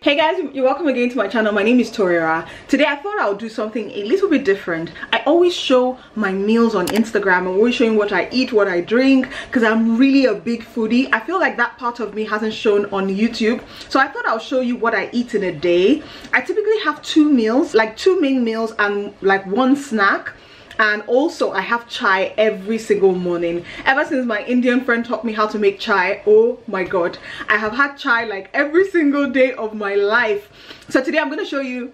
Hey guys, you're welcome again to my channel. My name is Toriara. Today I thought I would do something a little bit different. I always show my meals on Instagram. I'm always showing what I eat, what I drink, because I'm really a big foodie. I feel like that part of me hasn't shown on YouTube. So I thought I'll show you what I eat in a day. I typically have two meals, like two main meals and like one snack. And also I have chai every single morning. Ever since my Indian friend taught me how to make chai, oh my god, I have had chai like every single day of my life. So today I'm going to show you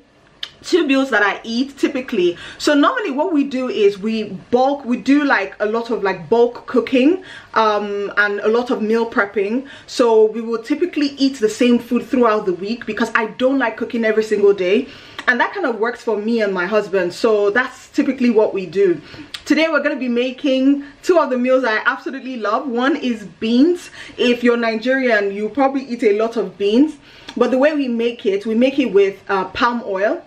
two meals that I eat typically. So normally what we do is we do like a lot of like bulk cooking and a lot of meal prepping. So we will typically eat the same food throughout the week because I don't like cooking every single day. And that kind of works for me and my husband. So that's typically what we do. Today we're going to be making two of the meals I absolutely love. One is beans. If you're Nigerian, you probably eat a lot of beans. But the way we make it with palm oil.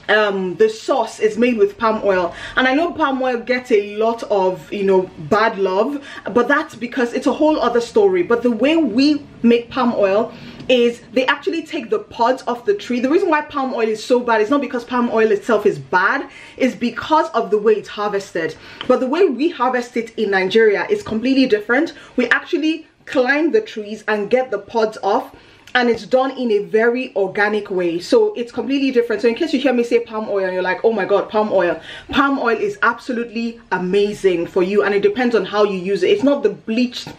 The sauce is made with palm oil, and I know palm oil gets a lot of, you know, bad love, but that's because it's a whole other story. But the way we make palm oil is they actually take the pods off the tree. The reason why palm oil is so bad is not because palm oil itself is bad, it's because of the way it's harvested. But the way we harvest it in Nigeria is completely different. We actually climb the trees and get the pods off, and it's done in a very organic way. So it's completely different. So in case you hear me say palm oil and you're like, oh my god, palm oil is absolutely amazing for you, and it depends on how you use it. It's not the bleached,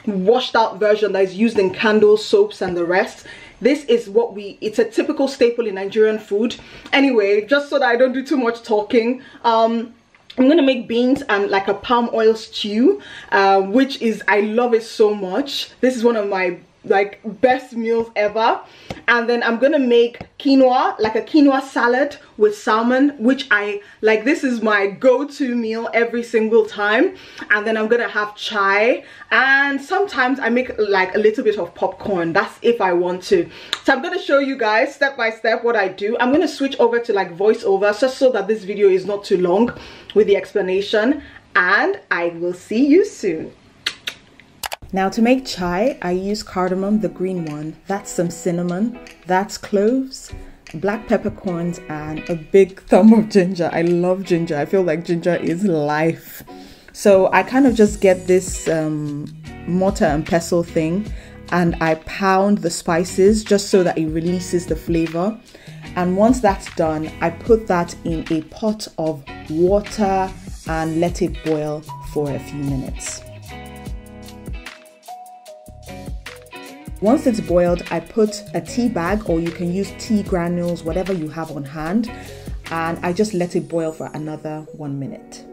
washed out version that is used in candles, soaps and the rest. This is what it's a typical staple in Nigerian food. Anyway, just so that I don't do too much talking, I'm gonna make beans and like a palm oil stew, which is, I love it so much. This is one of my like best meals ever. And then I'm gonna make quinoa, like a quinoa salad with salmon, which I like. This is my go-to meal every single time. And then I'm gonna have chai, and sometimes I make like a little bit of popcorn. That's if I want to. So I'm gonna show you guys step by step what I do. I'm gonna switch over to like voiceover just so that this video is not too long with the explanation, and I will see you soon. Now to make chai, I use cardamom, the green one. That's some cinnamon, that's cloves, black peppercorns, and a big thumb of ginger. I love ginger. I feel like ginger is life. So I kind of just get this mortar and pestle thing, and I pound the spices just so that it releases the flavor. And once that's done, I put that in a pot of water and let it boil for a few minutes. Once it's boiled, I put a tea bag, or you can use tea granules, whatever you have on hand, and I just let it boil for another 1 minute.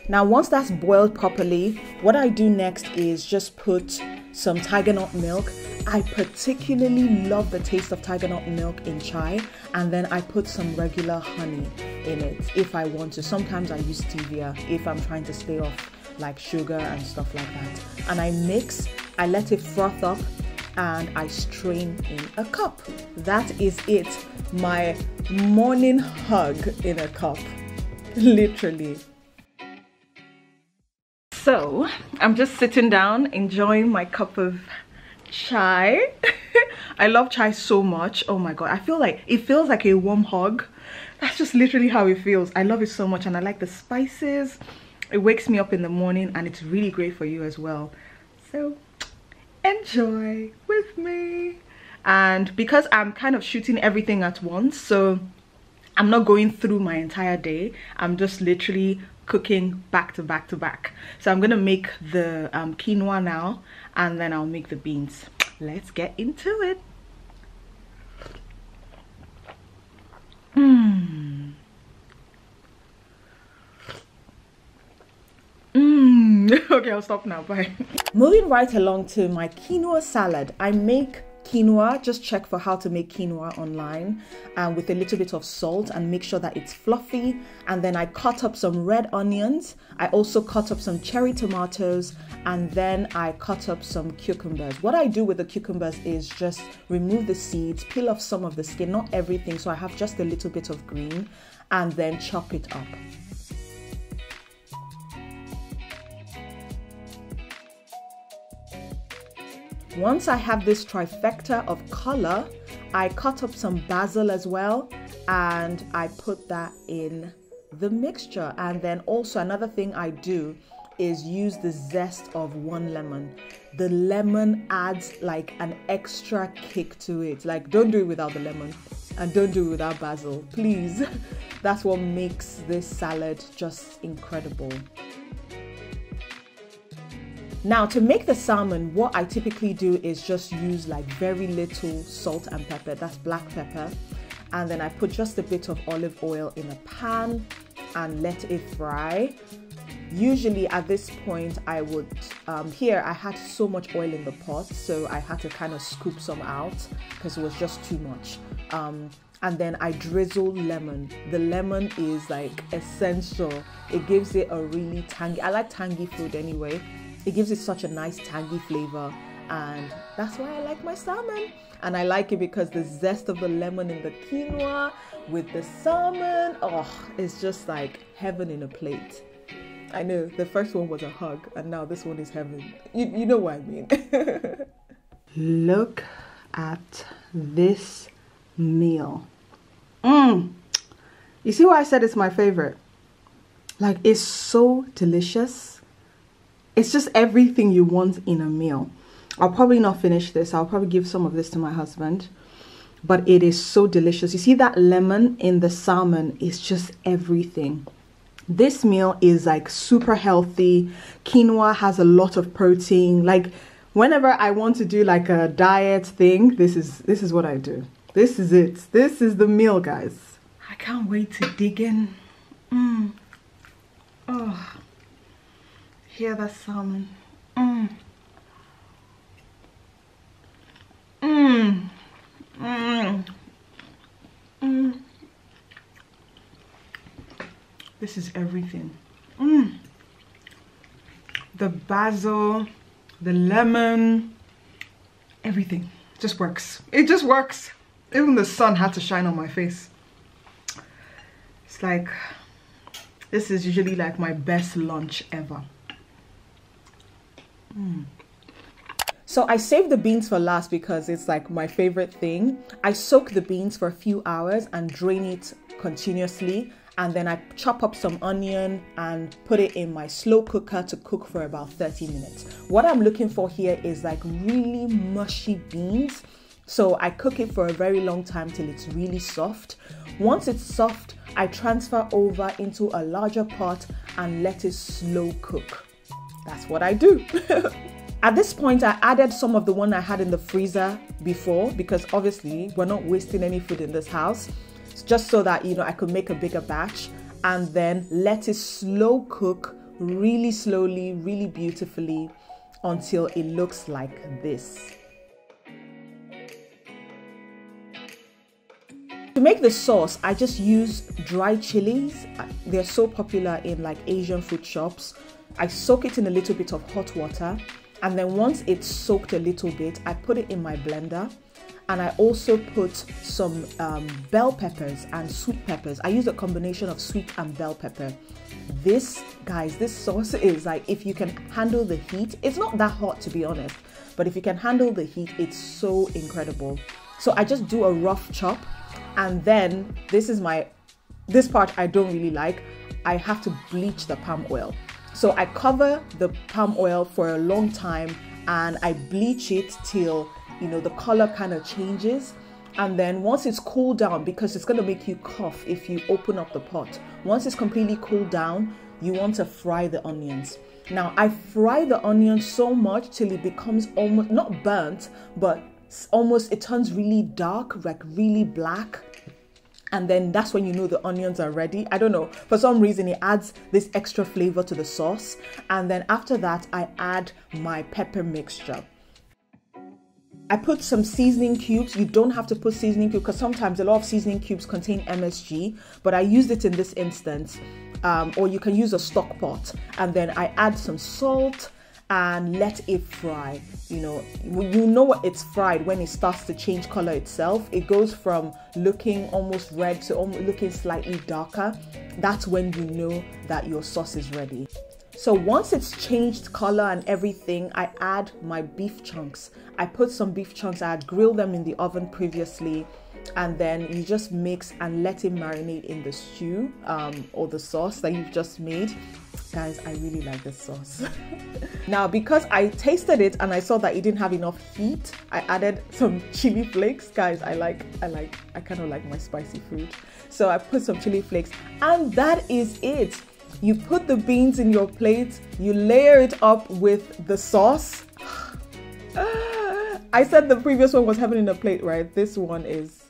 Now once that's boiled properly, what I do next is just put some tiger nut milk. I particularly love the taste of tiger nut milk in chai, and then I put some regular honey in it if I want to. Sometimes I use stevia if I'm trying to stay off like sugar and stuff like that. And I mix, I let it froth up, and I strain in a cup. That is it. My morning hug in a cup, literally. So I'm just sitting down enjoying my cup of chai. I love chai so much. Oh my god, I feel like it feels like a warm hug. That's just literally how it feels. I love it so much, and I like the spices. It wakes me up in the morning, and it's really great for you as well. So enjoy with me. And because I'm kind of shooting everything at once, so I'm not going through my entire day. I'm just literally cooking back to back to back. So I'm gonna make the quinoa now, and then I'll make the beans. Let's get into it. Okay, I'll stop now. Bye. Moving right along to my quinoa salad. I make quinoa, just check for how to make quinoa online, and with a little bit of salt, and make sure that it's fluffy. And then I cut up some red onions. I also cut up some cherry tomatoes, and then I cut up some cucumbers. What I do with the cucumbers is just remove the seeds, peel off some of the skin, not everything, so I have just a little bit of green, and then chop it up. Once I have this trifecta of color, I cut up some basil as well, and I put that in the mixture. And then also another thing I do is use the zest of 1 lemon. The lemon adds like an extra kick to it. Like, don't do it without the lemon, and don't do it without basil, please. That's what makes this salad just incredible. Now, to make the salmon, what I typically do is just use like very little salt and pepper. That's black pepper. And then I put just a bit of olive oil in a pan and let it fry. Usually at this point I would, here I had so much oil in the pot, so I had to kind of scoop some out because it was just too much. And then I drizzle lemon. The lemon is like essential. It gives it a really tangy, I like tangy food anyway. It gives it such a nice tangy flavor, and that's why I like my salmon. And I like it because the zest of the lemon in the quinoa with the salmon, oh, it's just like heaven in a plate. I know, the first one was a hug, and now this one is heaven. You know what I mean. Look at this meal. You see why I said it's my favorite? Like, it's so delicious. It's just everything you want in a meal. I'll probably not finish this. I'll probably give some of this to my husband. But it is so delicious. You see that lemon in the salmon is just everything. This meal is like super healthy. Quinoa has a lot of protein. Like, whenever I want to do like a diet thing, this is what I do. This is it. This is the meal, guys. I can't wait to dig in. Oh, hear that salmon. This is everything. The basil, the lemon, everything just works. It just works. Even the sun had to shine on my face. It's like, this is usually like my best lunch ever. So I saved the beans for last because it's like my favorite thing. I soak the beans for a few hours and drain it continuously. And then I chop up some onion and put it in my slow cooker to cook for about 30 minutes. What I'm looking for here is like really mushy beans. So I cook it for a very long time till it's really soft. Once it's soft, I transfer over into a larger pot and let it slow cook. That's what I do. At this point, I added some of the one I had in the freezer before, because obviously we're not wasting any food in this house. It's just so that, you know, I could make a bigger batch, and then let it slow cook really slowly, really beautifully until it looks like this. To make the sauce, I just use dry chilies. They're so popular in like Asian food shops. I soak it in a little bit of hot water, and then once it's soaked a little bit, I put it in my blender, and I also put some bell peppers and sweet peppers. I use a combination of sweet and bell pepper. This, guys, this sauce is like, if you can handle the heat, it's not that hot to be honest, but if you can handle the heat, it's so incredible. So I just do a rough chop, and then this part I don't really like. I have to bleach the palm oil. So I cover the palm oil for a long time and I bleach it till, you know, the color kind of changes. And then once it's cooled down, because it's going to make you cough if you open up the pot. Once it's completely cooled down, you want to fry the onions. Now I fry the onions so much till it becomes almost, not burnt, but almost, it turns really dark, like really black. And then that's when you know the onions are ready. I don't know, for some reason it adds this extra flavor to the sauce. And then after that, I add my pepper mixture. I put some seasoning cubes. You don't have to put seasoning cubes because sometimes a lot of seasoning cubes contain MSG, but I used it in this instance. Or you can use a stock pot. And then I add some salt and let it fry. You know what, it's fried when it starts to change color itself. It goes from looking almost red to almost looking slightly darker. That's when you know that your sauce is ready. So once it's changed color and everything, I add my beef chunks. I put some beef chunks, I had grilled them in the oven previously, and then you just mix and let it marinate in the stew or the sauce that you've just made. Guys, I really like this sauce. Now, because I tasted it and I saw that it didn't have enough heat, I added some chili flakes. Guys, I kind of like my spicy food. So I put some chili flakes, and that is it. You put the beans in your plate, you layer it up with the sauce. I said the previous one was heaven in a plate, right? This one is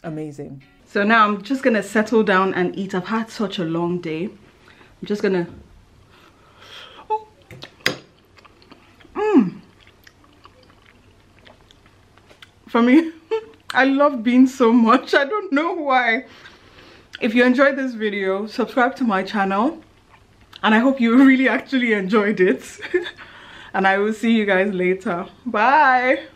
amazing. So now I'm just gonna settle down and eat. I've had such a long day. I'm just gonna... For me, I love beans so much. I don't know why. If you enjoyed this video, subscribe to my channel, and I hope you really actually enjoyed it. And I will see you guys later. Bye.